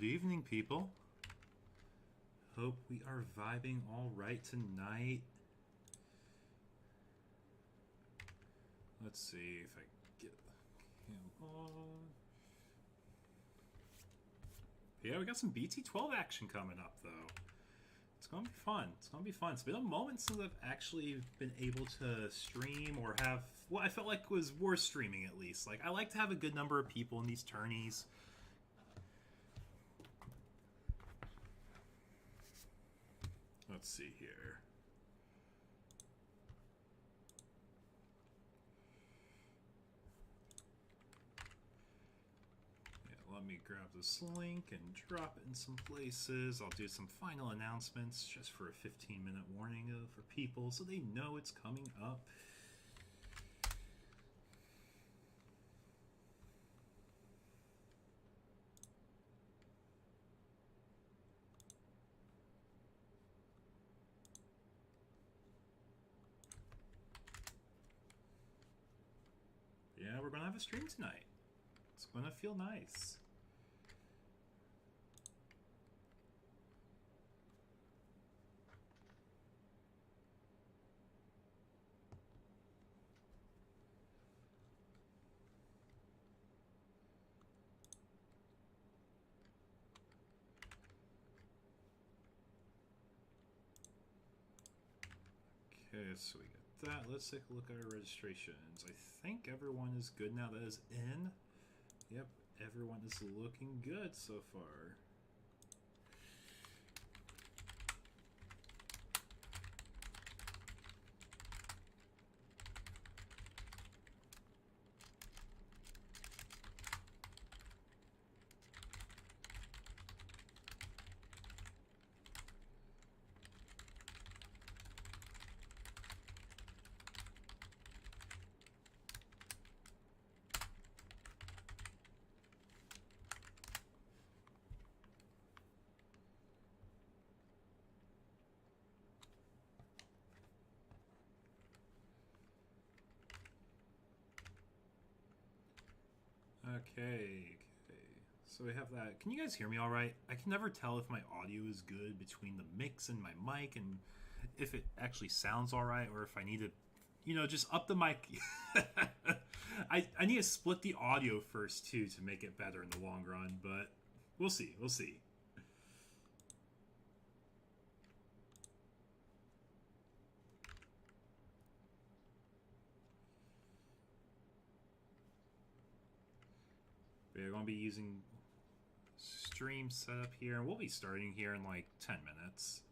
Good evening, people. Hope we are vibing all right tonight. Let's see if I get him on. Yeah, we got some BT12 action coming up, though. It's going to be fun. It's going to be fun. It's been a moment since I've actually been able to stream or have what I felt like was worth streaming, at least. Like, I like to have a good number of people in these tourneys. Let's see here. Yeah, let me grab this link and drop it in some places. I'll do some final announcements just for a 15-minute warning for people so they know it's coming up. Yeah, we're gonna have a stream tonight. It's gonna feel nice. Okay, so we got that. Let's take a look at our registrations. I think everyone is good now that is in. Yep, everyone is looking good so far. Okay, so we have that. Can you guys hear me all right? I can never tell if my audio is good between the mix and my mic and if it actually sounds all right or if I need to, just up the mic. I need to split the audio first, too, to make it better in the long run, but we'll see. We'll see. We're going to be using stream setup here, and we'll be starting here in like 10 minutes.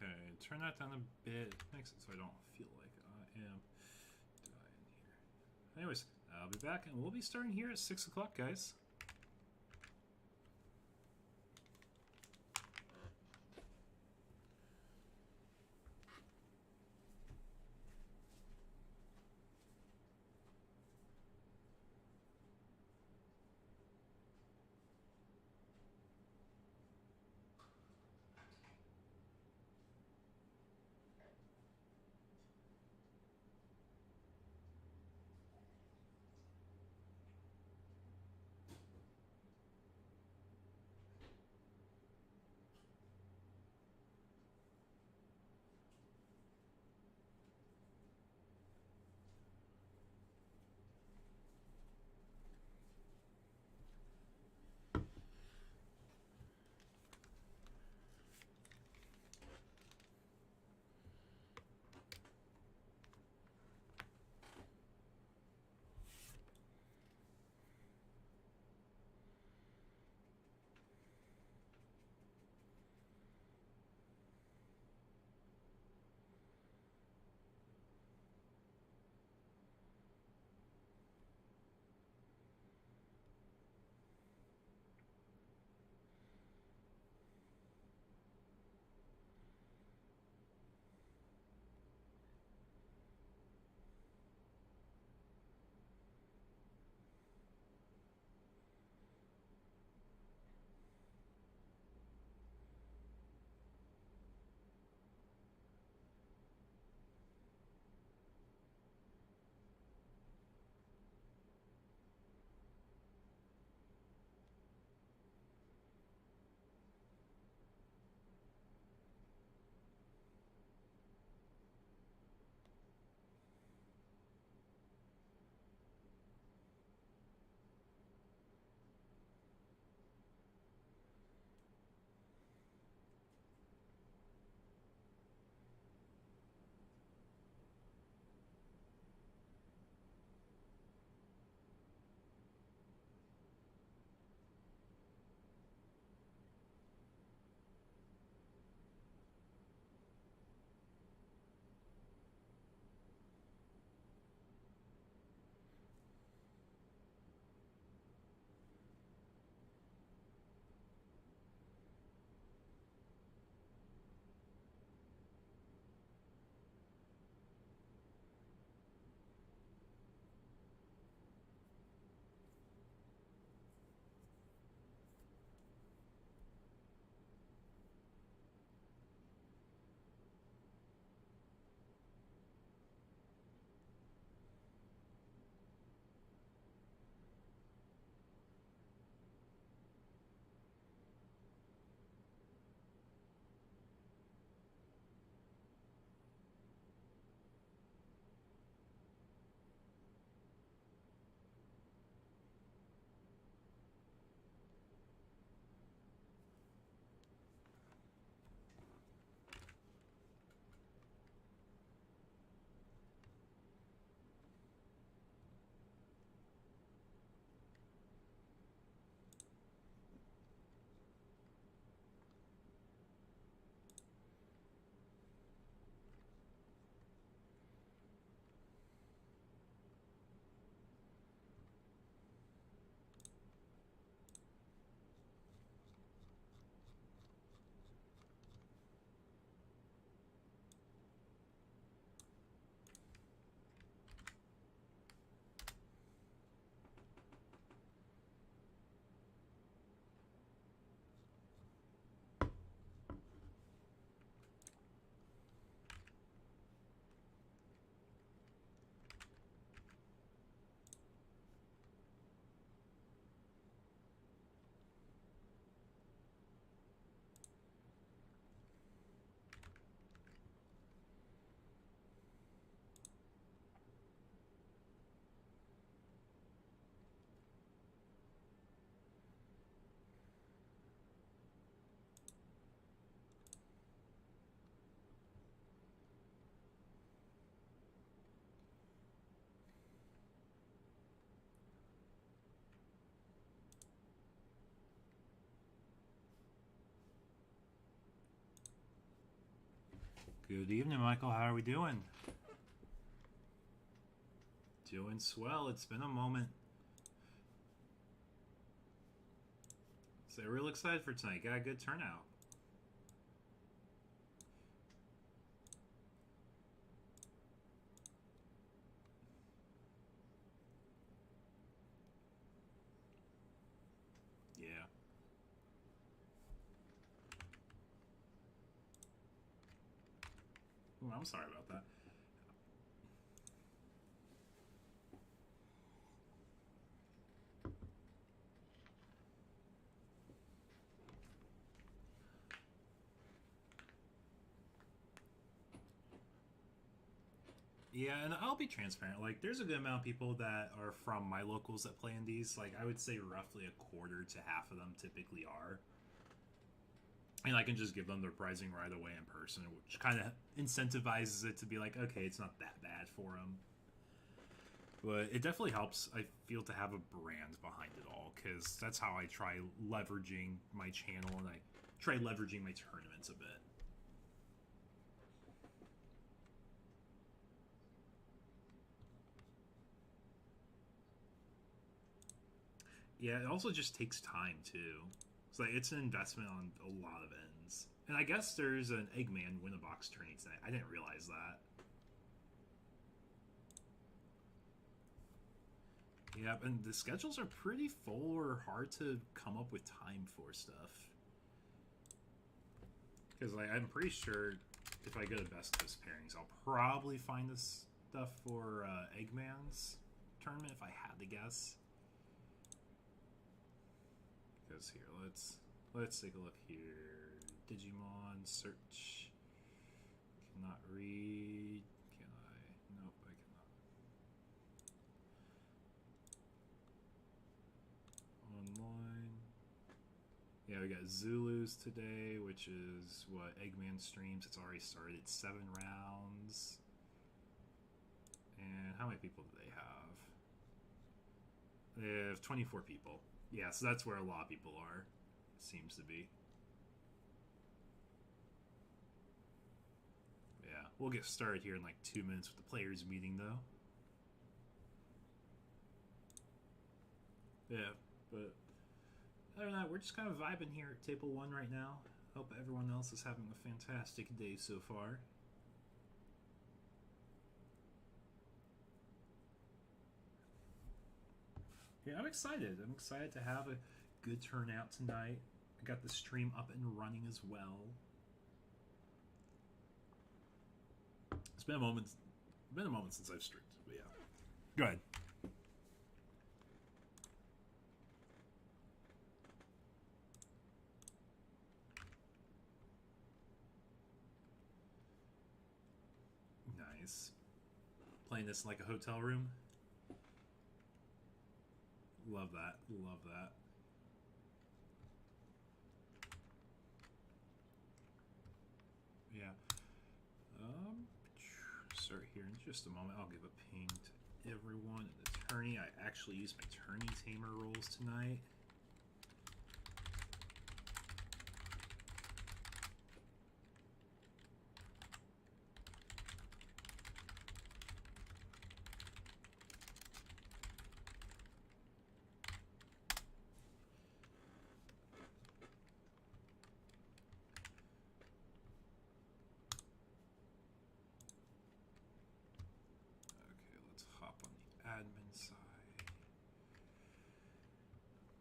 Okay, turn that down a bit. Makes it so I don't feel like I am dying here. Anyways, I'll be back and we'll be starting here at 6 o'clock, guys. Good evening, Michael. How are we doing? Doing swell. It's been a moment. So real excited for tonight. Got a good turnout. Yeah. Ooh, I'm sorry about that. Yeah, and I'll be transparent. Like, there's a good amount of people that are from my locals that play in these. Like, I would say roughly a quarter to half of them typically are. And I can just give them the pricing right away in person, which kind of incentivizes it to be like, okay, it's not that bad for them. But it definitely helps, I feel, to have a brand behind it all, because that's how I try leveraging my channel and I try leveraging my tournaments a bit. Yeah, it also just takes time too. It's like it's an investment on a lot of ends. And I guess there's an Eggman win a box tourney tonight. I didn't realize that. Yeah, and the schedules are pretty full or hard to come up with time for stuff. Because like I'm pretty sure if I go to best pairings, I'll probably find this stuff for Eggman's tournament if I had to guess. Because here, let's take a look here. Digimon search. Cannot read. Can I? Nope, I cannot. Online. Yeah, we got Zulus today, which is what Eggman streams. It's already started. It's 7 rounds. And how many people do they have? They have 24 people. Yeah, so that's where a lot of people are. It seems to be. Yeah, we'll get started here in like 2 minutes with the players meeting, though. Yeah, but other than that, we're just kind of vibing here at Table 1 right now. Hope everyone else is having a fantastic day so far. Yeah, I'm excited. I'm excited to have a good turnout tonight. I got the stream up and running as well. It's been a moment. Since I've streamed, but yeah. Go ahead. Nice. Playing this in like a hotel room. Love that. Love that. Yeah. Start here in just a moment. I'll give a ping to everyone in the tourney. I actually used my tourney tamer rolls tonight. Admin side.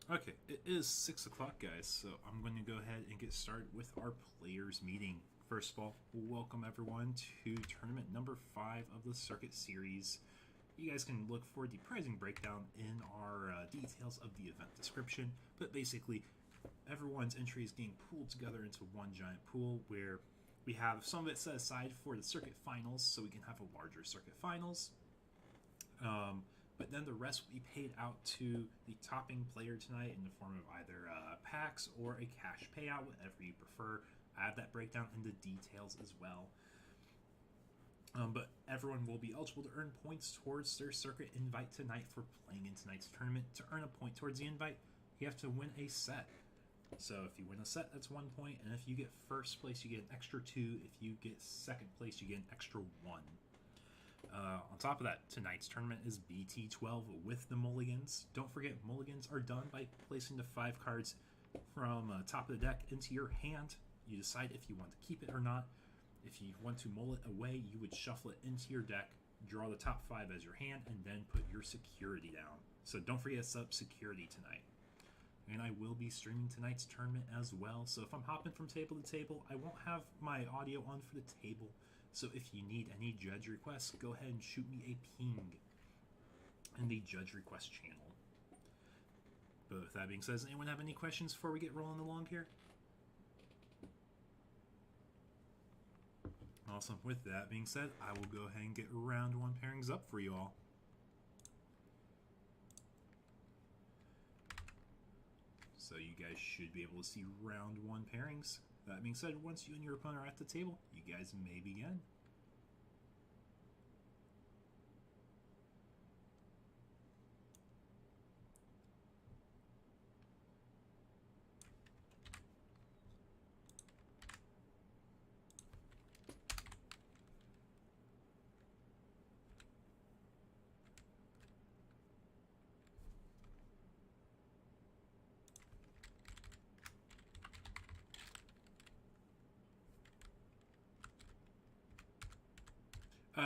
Okay, it is 6 o'clock, guys, so I'm going to go ahead and get started with our players meeting. First of all, welcome everyone to tournament number 5 of the Circuit Series. You guys can look for the pricing breakdown in our details of the event description, but basically everyone's entry is getting pooled together into one giant pool where we have some of it set aside for the circuit finals so we can have a larger circuit finals. But then the rest will be paid out to the topping player tonight in the form of either packs or a cash payout, whatever you prefer. I have that breakdown in the details as well. But everyone will be eligible to earn points towards their circuit invite tonight for playing in tonight's tournament. To earn a point towards the invite, you have to win a set. So if you win a set, that's 1 point, and if you get first place, you get an extra 2. If you get second place, you get an extra 1. On top of that, tonight's tournament is BT12 with the mulligans. Don't forget, mulligans are done by placing the 5 cards from top of the deck into your hand. You decide if you want to keep it or not. If you want to mull it away, you would shuffle it into your deck, draw the top 5 as your hand, and then put your security down. So don't forget to set up security tonight. And I will be streaming tonight's tournament as well. So if I'm hopping from table to table, I won't have my audio on for the table. So if you need any judge requests, go ahead and shoot me a ping in the judge request channel. But with that being said, does anyone have any questions before we get rolling along here? Awesome. With that being said, I will go ahead and get round 1 pairings up for you all. So you guys should be able to see round 1 pairings. That being said, once you and your opponent are at the table, you guys may begin.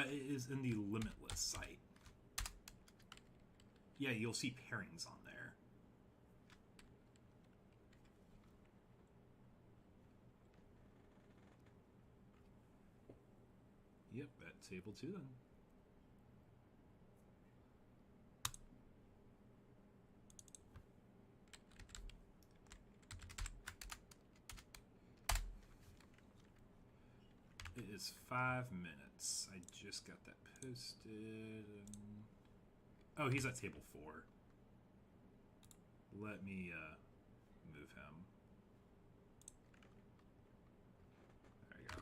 It is in the Limitless site. Yeah, you'll see pairings on there. Yep, at table 2 then. It is 5 minutes. I just got that posted. Oh, he's at table 4. Let me move him. There you go.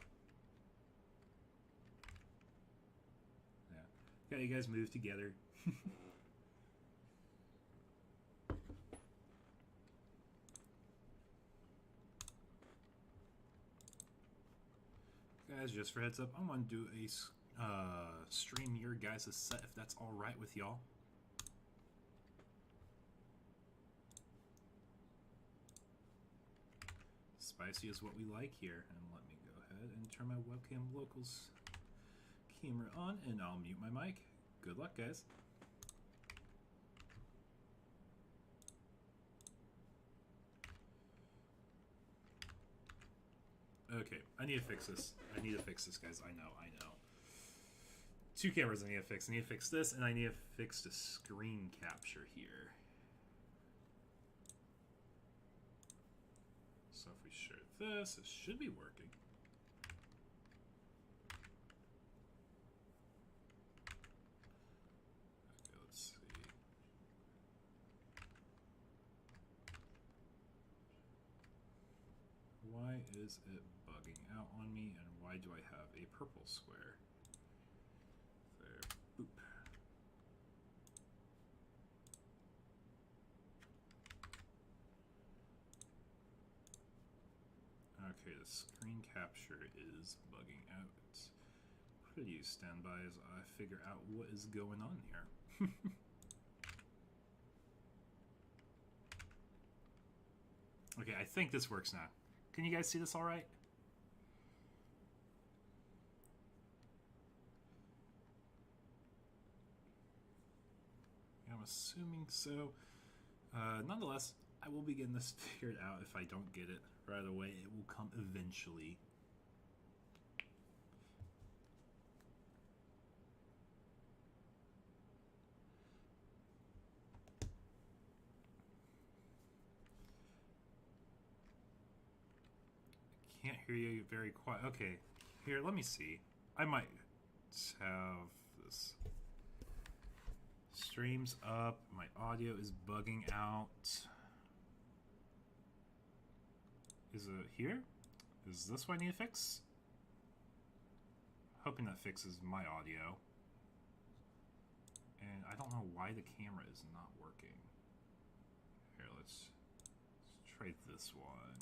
Yeah. Got you guys move together. Guys, just for heads up, I'm going to do a stream your guys' set if that's alright with y'all. Spicy is what we like here. And let me go ahead and turn my webcam locals camera on, and I'll mute my mic. Good luck, guys. Okay, I need to fix this. I need to fix this, guys. I know. 2 cameras I need to fix. I need to fix this, and I need to fix the screen capture here. So if we share this, it should be working. Okay, let's see. Why is it bugging out on me, and why do I have a purple square? There, boop. Okay, the screen capture is bugging out. Please stand by as I figure out what is going on here. Okay, I think this works now. Can you guys see this all right? I'm assuming so. Nonetheless, I will begin this figured out. If I don't get it right away, it will come eventually. I can't hear you very quiet. Okay, here, let me see. I might have this. Streams up. My audio is bugging out. Is it here? Is this what I need to fix? Hoping that fixes my audio. And I don't know why the camera is not working. Here, let's try this one.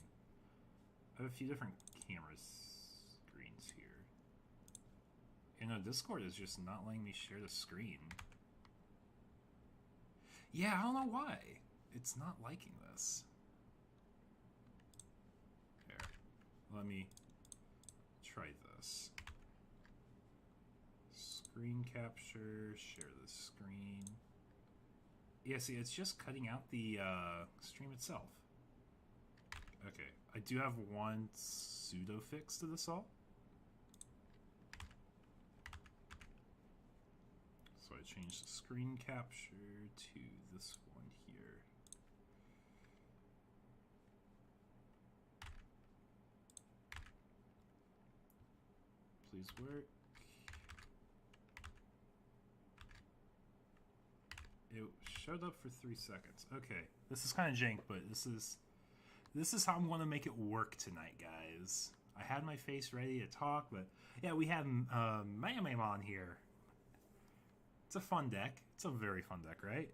I have a few different camera screens here. You know, Discord is just not letting me share the screen. Yeah, I don't know why. It's not liking this. Here, let me try this. Screen capture, share the screen. Yeah, see, it's just cutting out the stream itself. Okay, I do have one pseudo fix to this all. So I changed the screen capture to this one here. Please work. It showed up for 3 seconds. Okay, this is kind of jank, but this is how I'm going to make it work tonight, guys. I had my face ready to talk, but yeah, we have Mayamam on here. It's a fun deck. It's a very fun deck, right?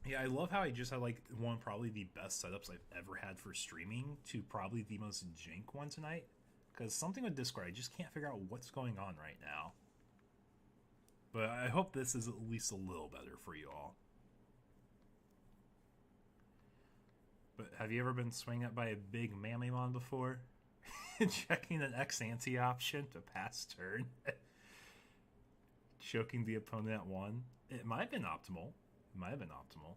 Yeah, I love how I just had like probably the best setups I've ever had for streaming to probably the most jank one tonight. Because something with Discord, I just can't figure out what's going on right now. But I hope this is at least a little better for you all. But have you ever been swinged at by a big Mamamon before? Checking an ex-ante option to pass turn. Choking the opponent at 1. It might have been optimal. It might have been optimal.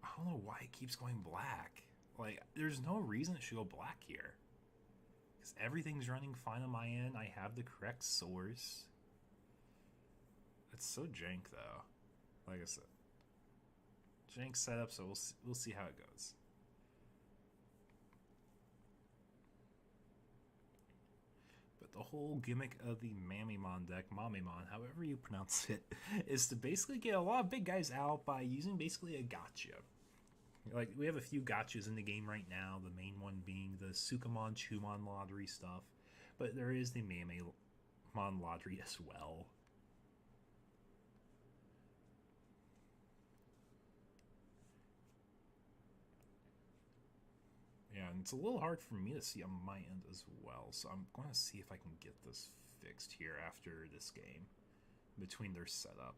I don't know why it keeps going black. Like, there's no reason it should go black here. Because everything's running fine on my end. I have the correct source. It's so jank, though. Like I said. Jank setup, so we'll see how it goes. But the whole gimmick of the Mamamon deck, Mamamon, however you pronounce it, is to basically get a lot of big guys out by using basically a gotcha. Like, we have a few gotchas in the game right now, the main one being the Sukamon, Chumon lottery stuff. But there is the Mamamon lottery as well. Yeah, and it's a little hard for me to see on my end as well, so I'm going to see if I can get this fixed here after this game, between their setup.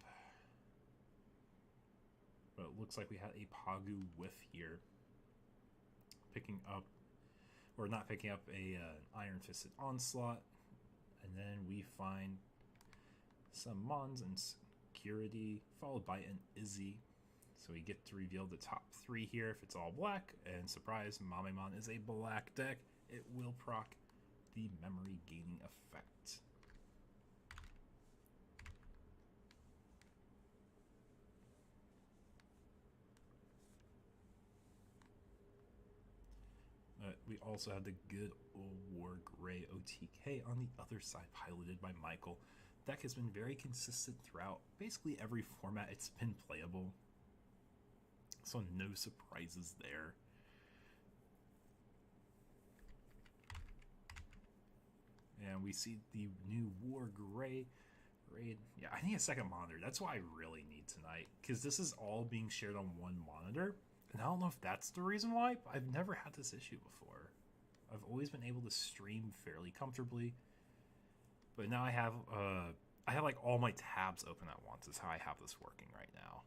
But it looks like we had a Pagu whiff here, picking up, or not picking up, a Iron Fisted Onslaught, and then we find some Mons and Security, followed by an Izzy. So we get to reveal the top 3 here if it's all black, and surprise, Mamamon is a black deck. It will proc the memory gaining effect. We also have the good old War Gray OTK on the other side, piloted by Michael. Deck has been very consistent throughout basically every format it's been playable. So no surprises there. And we see the new War Gray raid. Yeah, I need a second monitor. That's what I really need tonight, because this is all being shared on one monitor. And I don't know if that's the reason why, but I've never had this issue before. I've always been able to stream fairly comfortably. But now I have like all my tabs open at once is how I have this working right now.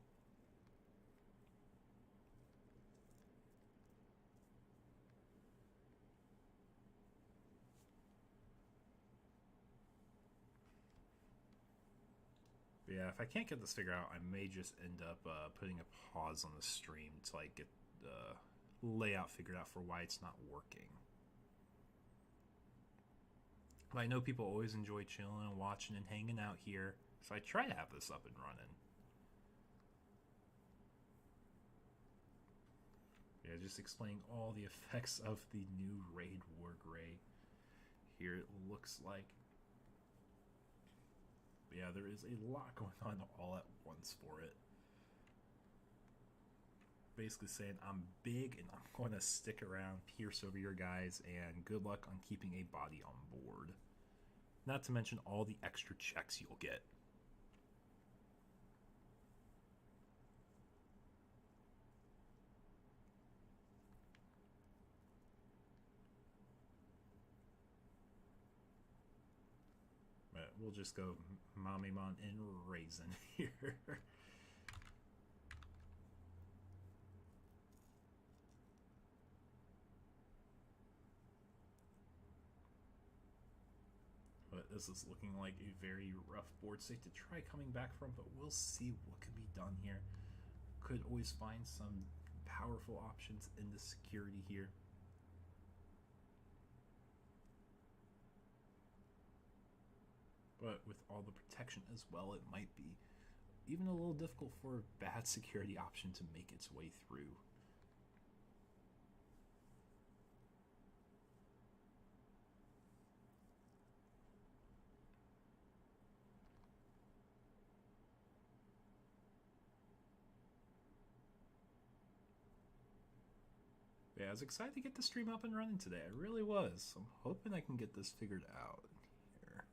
But yeah, if I can't get this figured out, I may just end up putting a pause on the stream to like get the layout figured out for why it's not working. But I know people always enjoy chilling and watching and hanging out here, so I try to have this up and running. Yeah, just explaining all the effects of the new Raid War Gray. Here it looks like. But yeah, there is a lot going on all at once for it. Basically saying I'm big and I'm going to stick around, pierce over your guys, and good luck on keeping a body on board. Not to mention all the extra checks you'll get. But we'll just go Mamemon and Raisin here. But this is looking like a very rough board state to try coming back from, but we'll see what can be done here. Could always find some powerful options in the security here. But with all the protection as well, it might be even a little difficult for a bad security option to make its way through. Yeah, I was excited to get the stream up and running today. I really was. I'm hoping I can get this figured out here.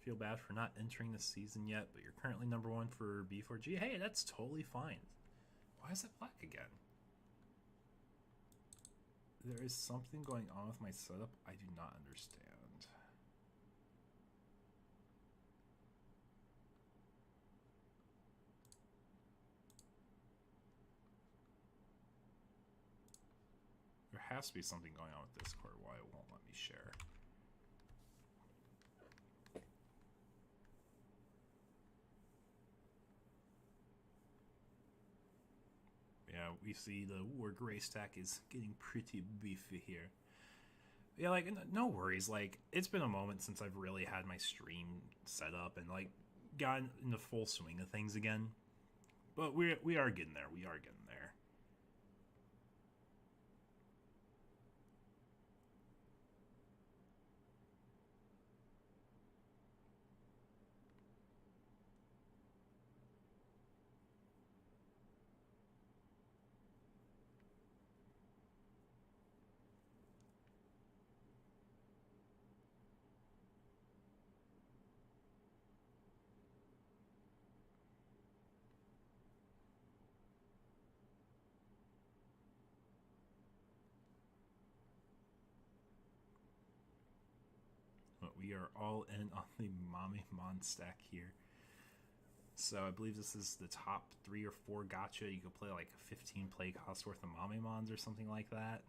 Feel bad for not entering the season yet, but you're currently #1 for B4G. Hey, that's totally fine. Why is it black again? There is something going on with my setup I do not understand. There has to be something going on with Discord why it won't let me share. Yeah, we see the War Gray stack is getting pretty beefy here. Yeah, like, no worries. Like, it's been a moment since I've really had my stream set up and, like, gotten in the full swing of things again. But we are getting there. We are getting there. But we are all in on the Mamemon stack here. So I believe this is the top 3 or 4 gacha. You could play like a 15 play cost worth of Mamemons or something like that.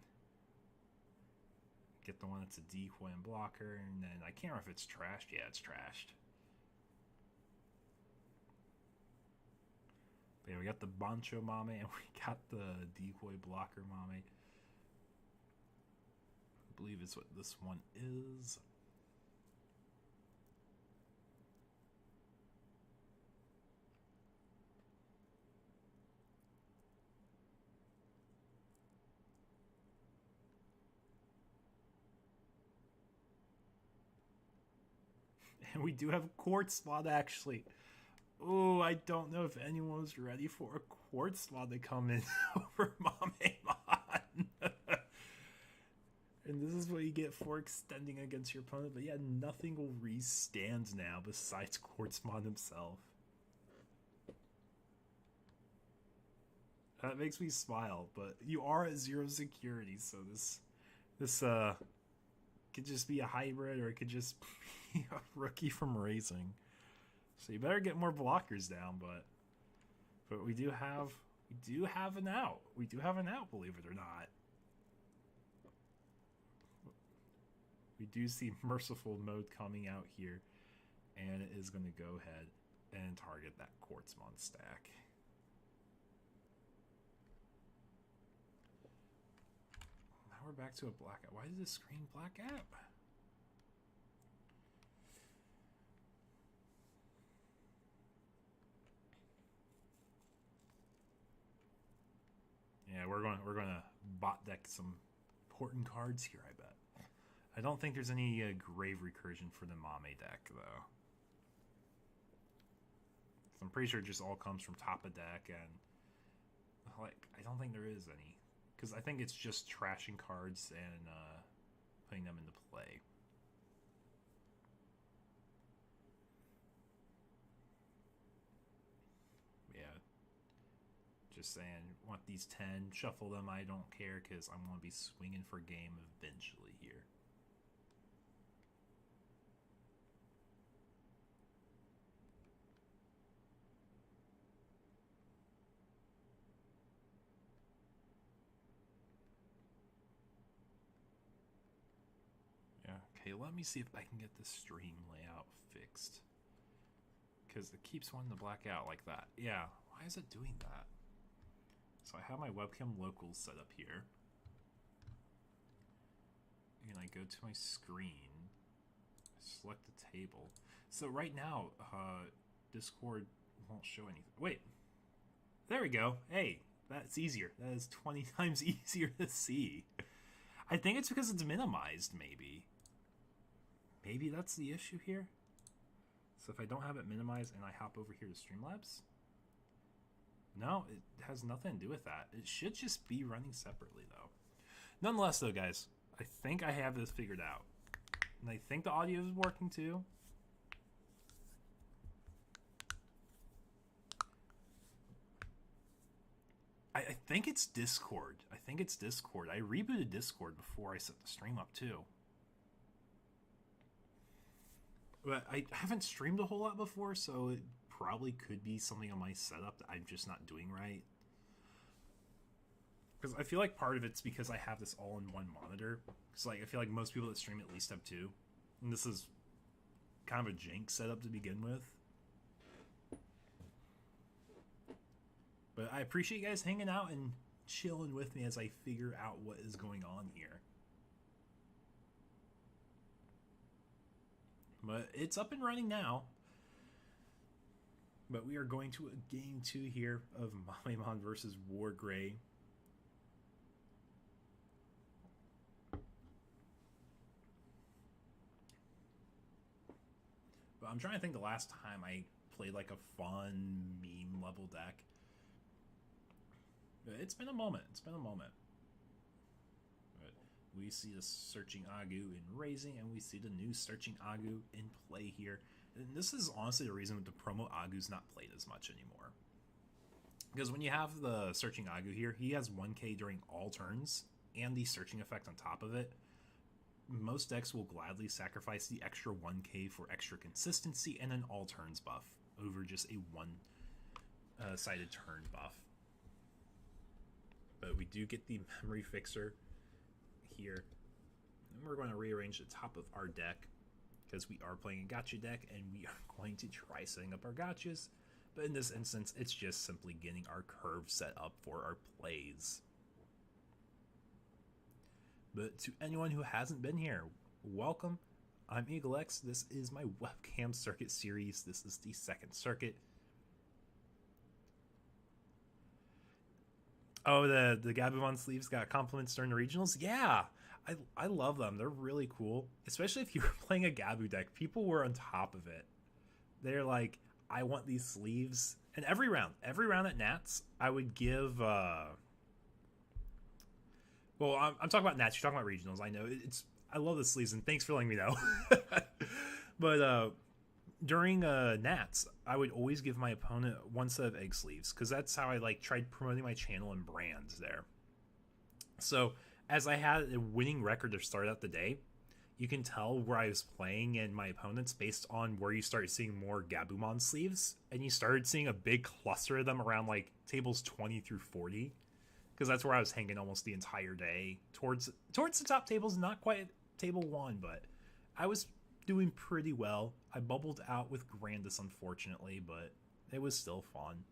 Get the one that's a decoy and blocker, and then I can't remember if it's trashed. Yeah, it's trashed. But yeah, we got the Bancho Mame and we got the decoy blocker Mame. I believe it's what this one is. And we do have a quartz mod actually. Oh, I don't know if anyone was ready for a quartz mod to come in over Mamemon. And this is what you get for extending against your opponent. But yeah, nothing will restand now besides Quartzmon himself. That makes me smile, but you are at 0 security, so this could just be a hybrid, or it could just be a rookie from Raising. So you better get more blockers down, but we do have an out. We do have an out, believe it or not. We do see Merciful mode coming out here, and it is going to go ahead and target that Quartzmon stack. Now we're back to a blackout. Why did this screen black out? Yeah, we're gonna bot deck some important cards here, I bet. I don't think there's any Grave Recursion for the Mame deck, though. So I'm pretty sure it just all comes from top of deck, and like I don't think there is any. Because I think it's just trashing cards and putting them into play. Yeah. Just saying, want these 10, shuffle them, I don't care, because I'm going to be swinging for game eventually here. Okay, let me see if I can get the stream layout fixed. Because it keeps wanting to black out like that. Yeah, why is it doing that? So I have my webcam locals set up here. And I go to my screen. Select the table. So right now, Discord won't show anything. Wait. There we go. Hey, that's easier. That is 20 times easier to see. I think it's because it's minimized, maybe. Maybe that's the issue here. So if I don't have it minimized and I hop over here to Streamlabs, no, it has nothing to do with that. It should just be running separately, though. Nonetheless, though, guys, I think I have this figured out. And I think the audio is working, too. I think it's Discord. I think it's Discord. I rebooted Discord before I set the stream up, too. But I haven't streamed a whole lot before, so it probably could be something on my setup that I'm just not doing right. Because I feel like part of it's because I have this all in one monitor. Because like I feel like most people that stream at least have two. And this is kind of a jank setup to begin with. But I appreciate you guys hanging out and chilling with me as I figure out what is going on here. But it's up and running now. But we are going to a game 2 here of Mamemon versus Wargrey. But I'm trying to think the last time I played like a fun meme level deck. But it's been a moment. It's been a moment. We see the Searching Agu in Raising, and we see the new Searching Agu in play here. And this is honestly the reason the promo Agu's not played as much anymore. Because when you have the Searching Agu here, he has 1k during all turns, and the Searching effect on top of it. Most decks will gladly sacrifice the extra 1k for extra consistency and an all turns buff over just a one-sided turn buff. But we do get the Memory Fixer here. And we're going to rearrange the top of our deck because we are playing a gacha deck and we are going to try setting up our gachas. But in this instance, it's just simply getting our curve set up for our plays. But to anyone who hasn't been here, welcome. I'm EagleX. This is my webcam circuit series. This is the second circuit. Oh, the Gabumon sleeves got compliments during the regionals? Yeah, I love them. They're really cool. Especially if you were playing a Gabu deck. People were on top of it. They're like, I want these sleeves. And every round at Nats, I would give... Well, I'm talking about Nats. You're talking about regionals. I know. I love the sleeves, and thanks for letting me know. But during Nats, I would always give my opponent one set of egg sleeves because that's how I tried promoting my channel and brands there. So as I had a winning record to start out the day, you can tell where I was playing and my opponents based on where you start seeing more Gabumon sleeves, and you started seeing a big cluster of them around tables 20 through 40. Because that's where I was hanging almost the entire day. Towards the top tables, not quite table 1, but I was doing pretty well. I bubbled out with Grandis, unfortunately, but it was still fun.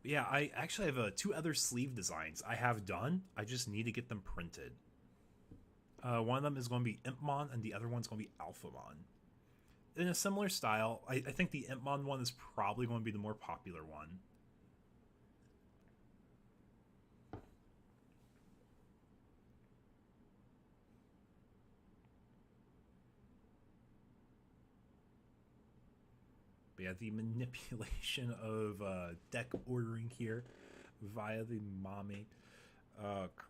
But yeah, I actually have 2 other sleeve designs I have done. I just need to get them printed. One of them is going to be Impmon, and the other one's going to be Alphamon. In a similar style, I think the Impmon one is probably going to be the more popular one. But yeah, the manipulation of deck ordering here via the Mame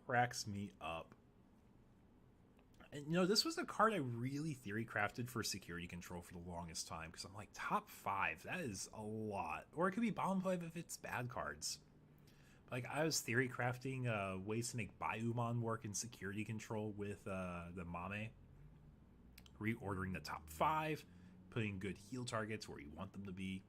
cracks me up. And this was a card I really theory crafted for security control for the longest time, because I'm like, top 5, that is a lot. Or it could be bottom 5 if it's bad cards. Like, I was theory crafting ways to make Bayuman work in security control with the Mame. Reordering the top 5, putting good heal targets where you want them to be.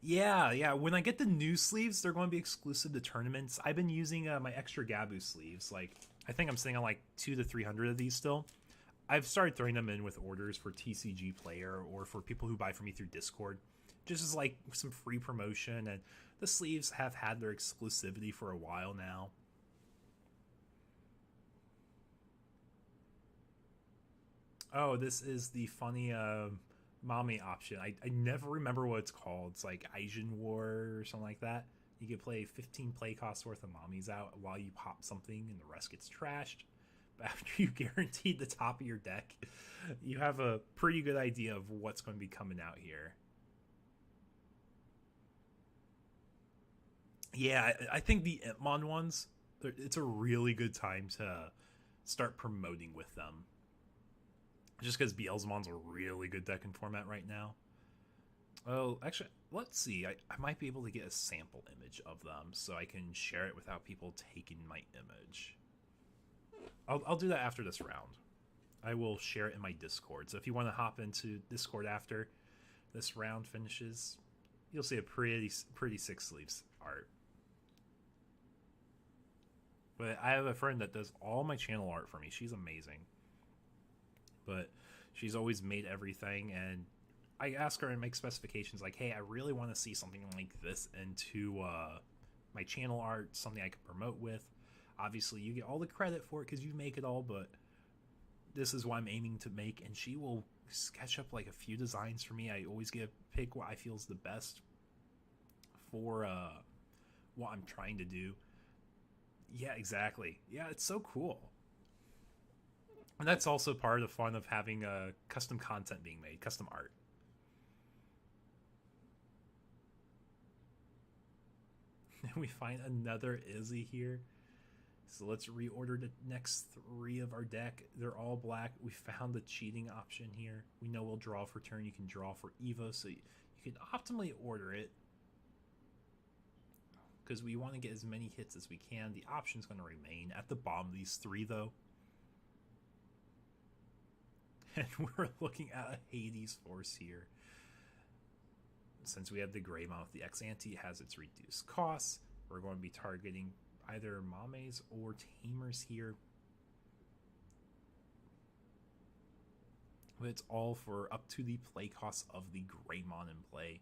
Yeah. When I get the new sleeves, they're going to be exclusive to tournaments. I've been using my extra Gabu sleeves. Like, I think I'm sitting on like 200 to 300 of these still. I've started throwing them in with orders for TCG player or for people who buy from me through Discord, just as like some free promotion. And the sleeves have had their exclusivity for a while now. Oh, this is the funny Mame option. I never remember what it's called. It's like Asian War or something like that. You can play 15 play costs worth of Mames out while you pop something and the rest gets trashed. But after you guaranteed the top of your deck, you have a pretty good idea of what's going to be coming out here. Yeah, I think the Impmon ones, it's a really good time to start promoting with them. Just because Beelzemon's a really good deck in format right now. Oh, actually, let's see. I might be able to get a sample image of them so I can share it without people taking my image. I'll do that after this round. I will share it in my Discord. So if you want to hop into Discord after this round finishes, you'll see a pretty sick sleeves art. But I have a friend that does all my channel art for me. She's amazing. But she's always made everything, and I ask her and make specifications like, hey, I really want to see something like this into my channel art, something I can promote with. Obviously, you get all the credit for it because you make it all, but this is what I'm aiming to make, and she will sketch up like a few designs for me. I always get to pick what I feel is the best for what I'm trying to do. Yeah, exactly. Yeah, it's so cool. And that's also part of the fun of having custom content being made, custom art. And we find another Izzy here. So let's reorder the next 3 of our deck. They're all black. We found the cheating option here. We know we'll draw for turn. You can draw for Evo, so you can optimally order it. Because we want to get as many hits as we can. The option's going to remain at the bottom of these 3, though. And we're looking at a Hades Force here. Since we have the Greymon with the Ex-Ante, has its reduced costs. We're going to be targeting either Mames or Tamers here. But it's all for up to the play cost of the Greymon in play.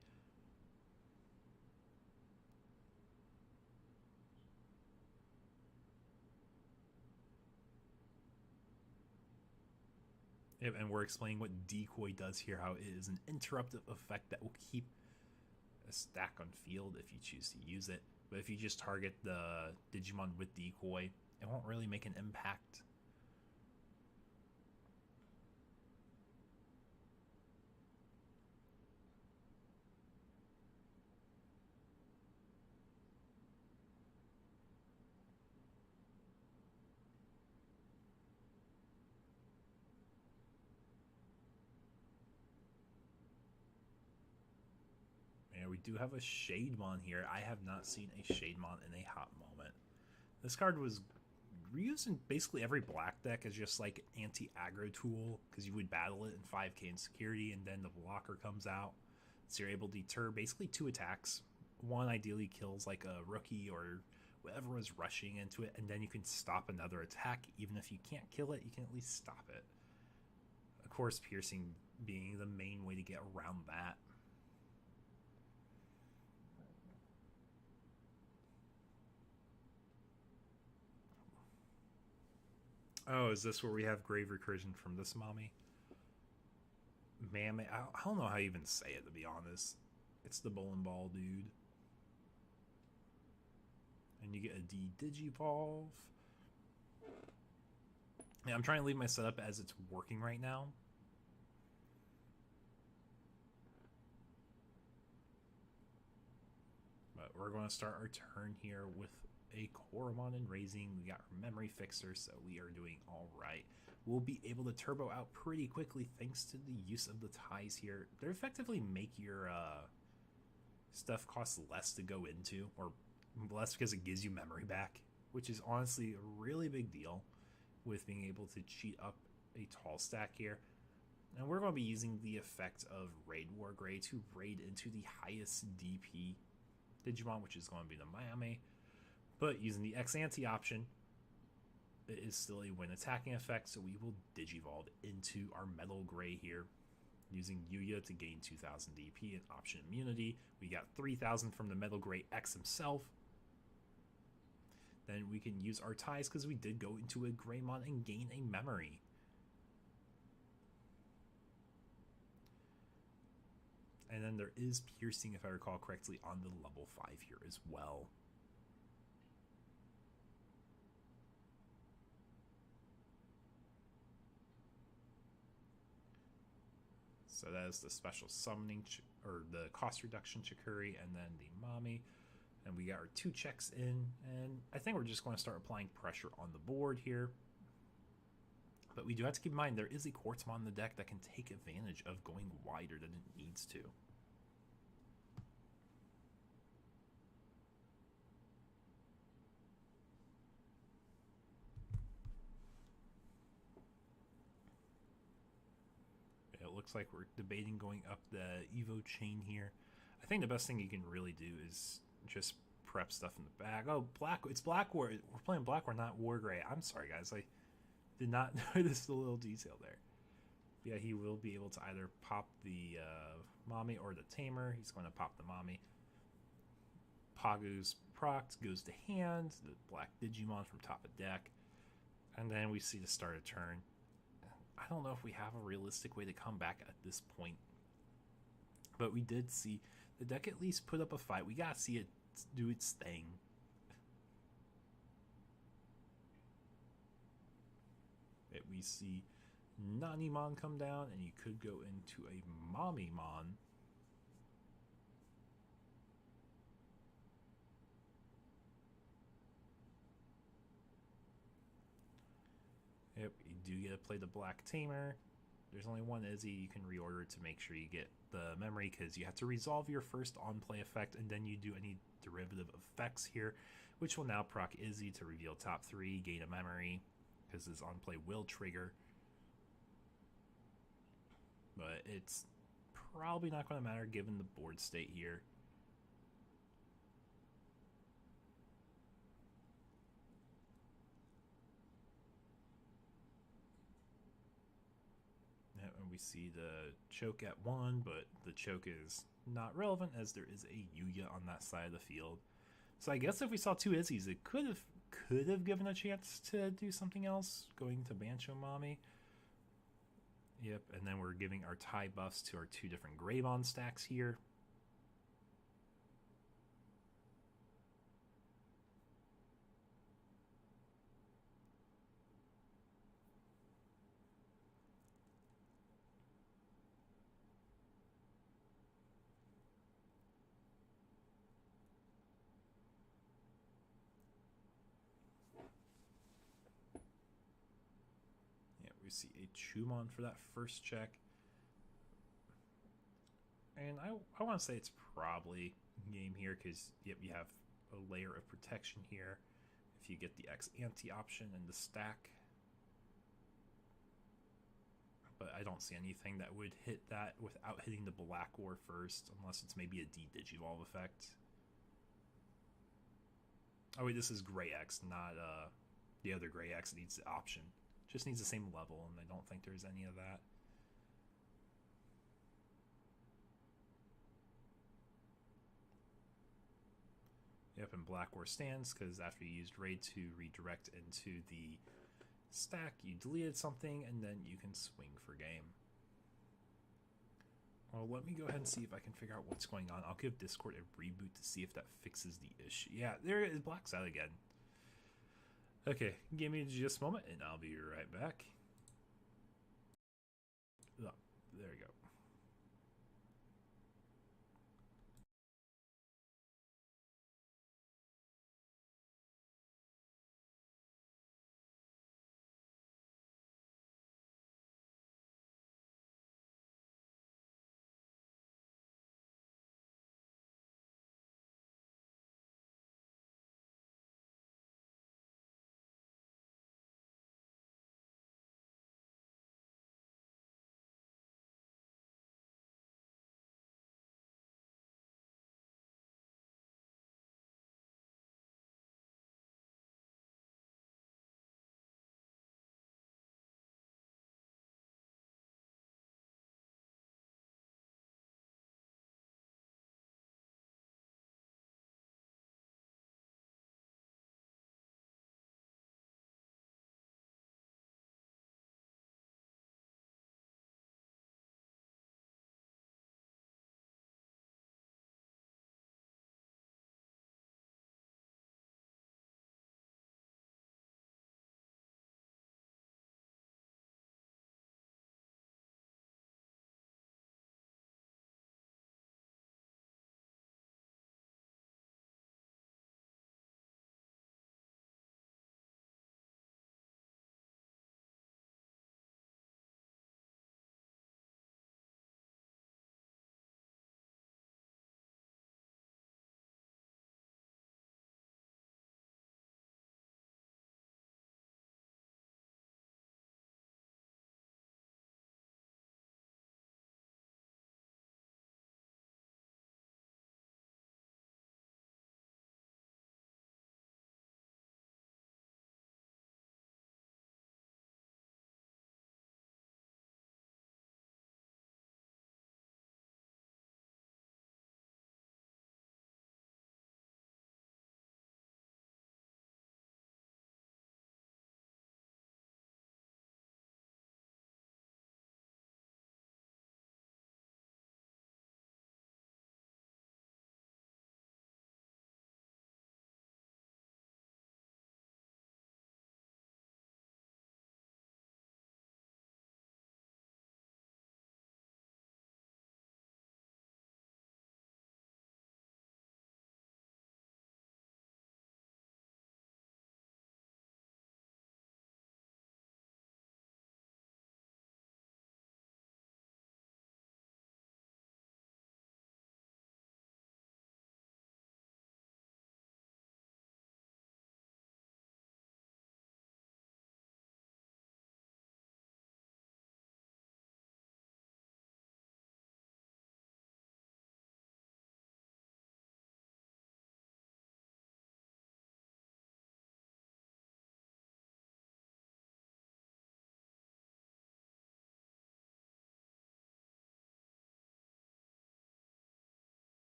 And we're explaining what Decoy does here, how it is an interruptive effect that will keep a stack on field if you choose to use it. But if you just target the Digimon with Decoy, it won't really make an impact. We do have a Shademon here. I have not seen a Shademon in a hot moment. This card was used in basically every black deck as just like anti-aggro tool, because you would battle it in 5k in security, and then the blocker comes out. So you're able to deter basically 2 attacks. One ideally kills like a rookie or whoever was rushing into it, and then you can stop another attack. Even if you can't kill it, you can at least stop it. Of course, piercing being the main way to get around that. Oh, is this where we have Grave Recursion from this Mame? Mame, I don't know how you even say it, to be honest. It's the bowling ball, dude. And you get a D-Digivolve. Yeah, I'm trying to leave my setup as it's working right now. we're going to start our turn here with a Koromon and Raising. We got our Memory Fixer, so we are doing all right. We'll be able to turbo out pretty quickly thanks to the use of the ties here. They effectively make your stuff cost less to go into, or less because it gives you memory back, which is honestly a really big deal with being able to cheat up a tall stack here. And we're going to be using the effect of Raid Wargrey to raid into the highest DP Digimon, which is going to be the Miami. But using the X-Ante option, it is still a when attacking effect, so we will Digivolve into our Metal Gray here, using Yuya to gain 2000 DP and option immunity. We got 3000 from the Metal Gray X himself. Then we can use our ties because we did go into a Greymon and gain a memory. And then there is piercing, if I recall correctly, on the level 5 here as well. So that is the special summoning, or the cost reduction Chikuri, and then the Mami. And we got our 2 checks in, and I think we're just going to start applying pressure on the board here. But we do have to keep in mind there is a Quartzmon in the deck that can take advantage of going wider than it needs to. It looks like we're debating going up the Evo chain here. I think the best thing you can really do is just prep stuff in the bag. Oh, Black! It's Black War. We're playing Black War, not War Gray. I'm sorry, guys. I did not notice the little detail there. But yeah, he will be able to either pop the Mami or the Tamer. He's going to pop the Mami. Pagu's proc goes to hand. The Black Digimon from top of deck. And then we see the start of turn. I don't know if we have a realistic way to come back at this point. But we did see the deck at least put up a fight. We gotta see it do its thing. We see Nanimon come down, and you could go into a Mamimon. Yep, you do get to play the Black Tamer. There's only one Izzy. You can reorder to make sure you get the memory, because you have to resolve your first on-play effect, and then you do any derivative effects here, which will now proc Izzy to reveal top 3, gain a memory, because his on-play will trigger. But it's probably not going to matter given the board state here. And we see the choke at 1, but the choke is not relevant as there is a Yuya on that side of the field. So I guess if we saw 2 Izzies, it could have given a chance to do something else, going to Bancho Mami. Yep, and then we're giving our tie buffs to our 2 different Greymon stacks here. We see a Chumon for that first check. And I want to say it's probably game here because, yep, you have a layer of protection here if you get the X-Ante option in the stack. But I don't see anything that would hit that without hitting the Black War first, unless it's maybe a D-Digivolve effect. Oh wait, this is Gray X, not the other Gray X. It needs the option. Just needs the same level, and I don't think there's any of that. Yep, and Black War stands because after you used Raid to redirect into the stack, you deleted something, and then you can swing for game. Well, let me go ahead and see if I can figure out what's going on. I'll give Discord a reboot to see if that fixes the issue. Yeah, there it is. Black's out again. Okay, give me just a moment, and I'll be right back. Oh, there we go.